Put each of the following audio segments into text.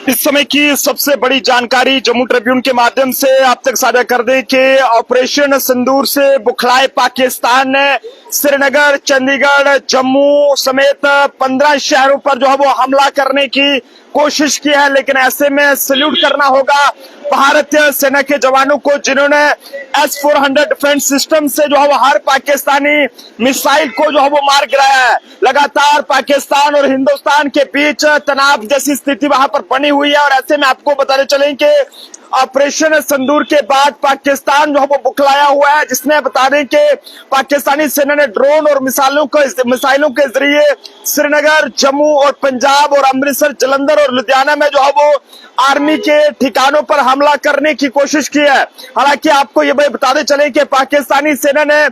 इस समय की सबसे बड़ी जानकारी जम्मू ट्रिब्यून के माध्यम से आप तक साझा कर दें कि ऑपरेशन सिंदूर से बुखलाए पाकिस्तान ने श्रीनगर, चंडीगढ़, जम्मू समेत 15 शहरों पर जो है वो हमला करने की कोशिश की है। लेकिन ऐसे में सल्यूट करना होगा भारतीय सेना के जवानों को, जिन्होंने S-400 डिफेंस सिस्टम से जो है वो हर पाकिस्तानी मिसाइल को जो है वो मार गिराया है। लगातार पाकिस्तान और हिंदुस्तान के बीच तनाव जैसी स्थिति वहां पर बनी हुई है और ऐसे में आपको बताने चलें कि ऑपरेशन सिंदूर के बाद पाकिस्तान जो है वो बुखलाया हुआ है, जिसने बता दें कि पाकिस्तानी सेना ने ड्रोन और मिसाइलों के जरिए श्रीनगर, जम्मू और पंजाब और अमृतसर, जलंधर और लुधियाना में जो है वो आर्मी के ठिकानों पर हमला करने की कोशिश की है। हालांकि आपको ये बताते चले कि पाकिस्तानी सेना ने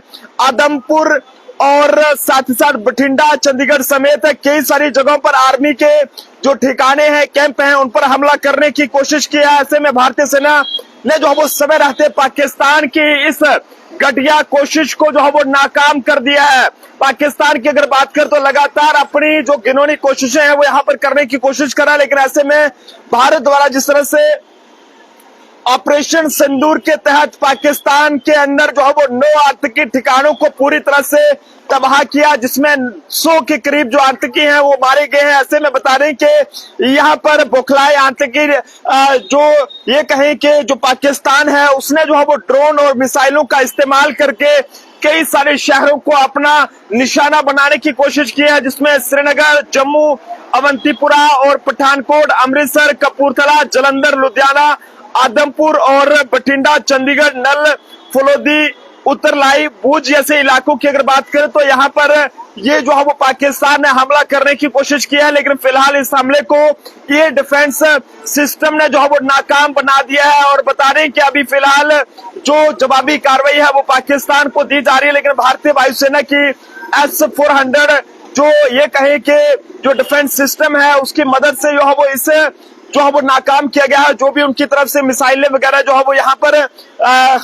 आदमपुर और साथ ही साथ बठिंडा, चंडीगढ़ समेत कई सारी जगहों पर आर्मी के जो ठिकाने हैं, कैंप हैं, उन पर हमला करने की कोशिश की है। ऐसे में भारतीय सेना ने जो है वो समय रहते पाकिस्तान की इस घटिया कोशिश को जो है वो नाकाम कर दिया है। पाकिस्तान की अगर बात करें तो लगातार अपनी जो घिनौनी कोशिशें हैं वो यहाँ पर करने की कोशिश कर रहा है, लेकिन ऐसे में भारत द्वारा जिस तरह से ऑपरेशन सिंदूर के तहत पाकिस्तान के अंदर जो है वो 9 आतंकी ठिकानों को पूरी तरह से तबाह किया, जिसमें 100 के करीब जो आतंकी हैं वो मारे गए हैं। ऐसे में बता दें कि यहाँ पर बुखलाए आतंकी जो ये कहें कि जो पाकिस्तान है उसने जो है वो ड्रोन और मिसाइलों का इस्तेमाल करके कई सारे शहरों को अपना निशाना बनाने की कोशिश की है, जिसमें श्रीनगर, जम्मू, अवंतीपुरा और पठानकोट, अमृतसर, कपूरथला, जलंधर, लुधियाना, आदमपुर और बठिंडा, चंडीगढ़, नल, फलोदी, उत्तरलाई, भूज जैसे इलाकों की अगर बात करें तो यहाँ पर ये जो है वो पाकिस्तान ने हमला करने की कोशिश की है। लेकिन फिलहाल इस हमले को ये डिफेंस सिस्टम ने जो है वो नाकाम बना दिया है और बता रहे हैं कि अभी फिलहाल जो जवाबी कार्रवाई है वो पाकिस्तान को दी जा रही है। लेकिन भारतीय वायुसेना की S-400 जो ये कहे कि जो डिफेंस सिस्टम है उसकी मदद से जो है वो इसे जो है वो नाकाम किया गया है। जो भी उनकी तरफ से मिसाइलें वगैरह जो है वो यहाँ पर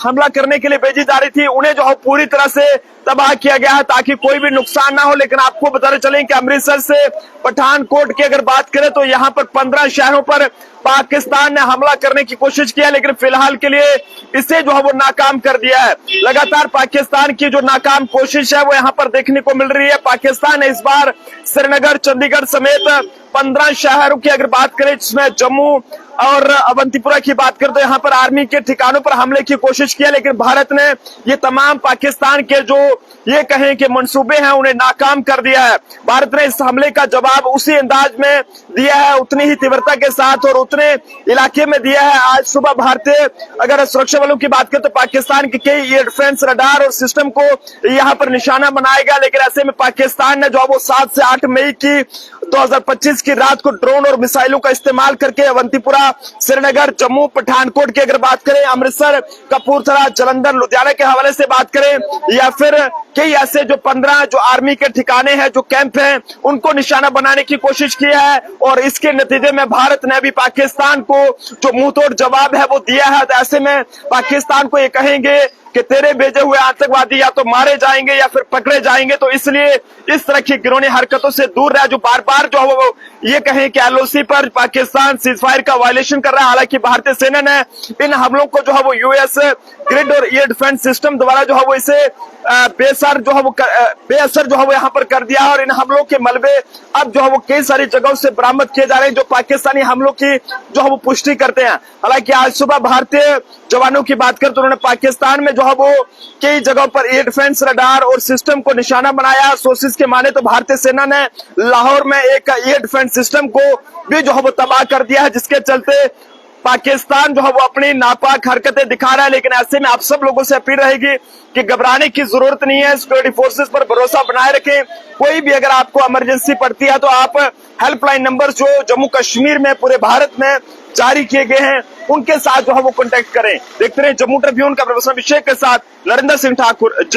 हमला करने के लिए भेजी जा रही थी, उन्हें जो है पूरी तरह से तबाह किया गया है ताकि कोई भी नुकसान ना हो। लेकिन आपको बताते चलें कि अमृतसर से पठानकोट की अगर बात करें तो यहाँ पर 15 शहरों पर पाकिस्तान ने हमला करने की कोशिश किया, लेकिन फिलहाल के लिए इसे जो है वो नाकाम कर दिया है। लगातार पाकिस्तान की जो नाकाम कोशिश है वो यहाँ पर देखने को मिल रही है। पाकिस्तान ने इस बार श्रीनगर, चंडीगढ़ समेत 15 शहरों की अगर बात करें, जिसमें जम्मू और अवंतीपुरा की बात करें तो यहाँ पर आर्मी के ठिकानों पर हमले की कोशिश किया, लेकिन भारत ने ये तमाम पाकिस्तान के जो ये कहें कि मंसूबे हैं उन्हें नाकाम कर दिया है। भारत ने इस हमले का जवाब उसी अंदाज में दिया है, उतनी ही तीव्रता के साथ और उतने इलाके में दिया है। आज सुबह भारतीय अगर सुरक्षा बलों की बात करें तो पाकिस्तान के कई एयर डिफेंस रडार और सिस्टम को यहाँ पर निशाना बनाया गया, लेकिन ऐसे में पाकिस्तान ने जो वो 7 से 8 मई की 2025 की रात को ड्रोन और मिसाइलों का इस्तेमाल करके अवंतीपुरा, श्रीनगर, जम्मू, पठानकोट की अगर बात करें, अमृतसर, कपूरथला, जलंधर, लुधियाना के हवाले से बात करें या फिर कई ऐसे जो 15 जो आर्मी के ठिकाने हैं, जो कैंप हैं, उनको निशाना बनाने की कोशिश की है और इसके नतीजे में भारत ने भी पाकिस्तान को जो मुंहतोड़ जवाब है वो दिया है। तो ऐसे में पाकिस्तान को ये कहेंगे कि तेरे भेजे हुए आतंकवादी या तो मारे जाएंगे या फिर पकड़े जाएंगे, तो इसलिए इस तरह की घिनौनी हरकतों से दूर रहे। जो बार बार जो है वो ये कहें कि LOC पर पाकिस्तान सीजफायर का वायलेशन कर रहा है। हालांकि भारतीय सेना ने इन हमलों को जो है वो US ग्रिड और एयर डिफेंस सिस्टम द्वारा जो है वो इसे बेअसर जो है वो यहाँ पर कर दिया है और इन हमलों के मलबे अब जो है वो कई सारी जगहों से बरामद किए जा रहे हैं, जो पाकिस्तानी हमलों की जो है वो पुष्टि करते हैं। हालांकि आज सुबह भारतीय जवानों की बात करें तो उन्होंने पाकिस्तान में जो है वो कई जगहों पर एयर डिफेंस रडार और सिस्टम को निशाना बनाया। सोर्सेज के माने तो भारतीय सेना ने लाहौर में एक एयर डिफेंस सिस्टम को भी जो है वो तबाह कर दिया है, जिसके चलते पाकिस्तान जो है वो अपनी नापाक हरकतें दिखा रहा है। लेकिन ऐसे में आप सब लोगों से अपील रहेगी कि घबराने की जरूरत नहीं है, सिक्योरिटी फोर्सेस पर भरोसा बनाए रखें। कोई भी अगर आपको इमरजेंसी पड़ती है तो आप हेल्पलाइन नंबर जो जम्मू कश्मीर में पूरे भारत में जारी किए गए हैं उनके साथ जो है वो कॉन्टेक्ट करें। देखते रहे जम्मू ट्रिब्यून का प्रोफेसर अभिषेक के साथ नरेंद्र सिंह ठाकुर।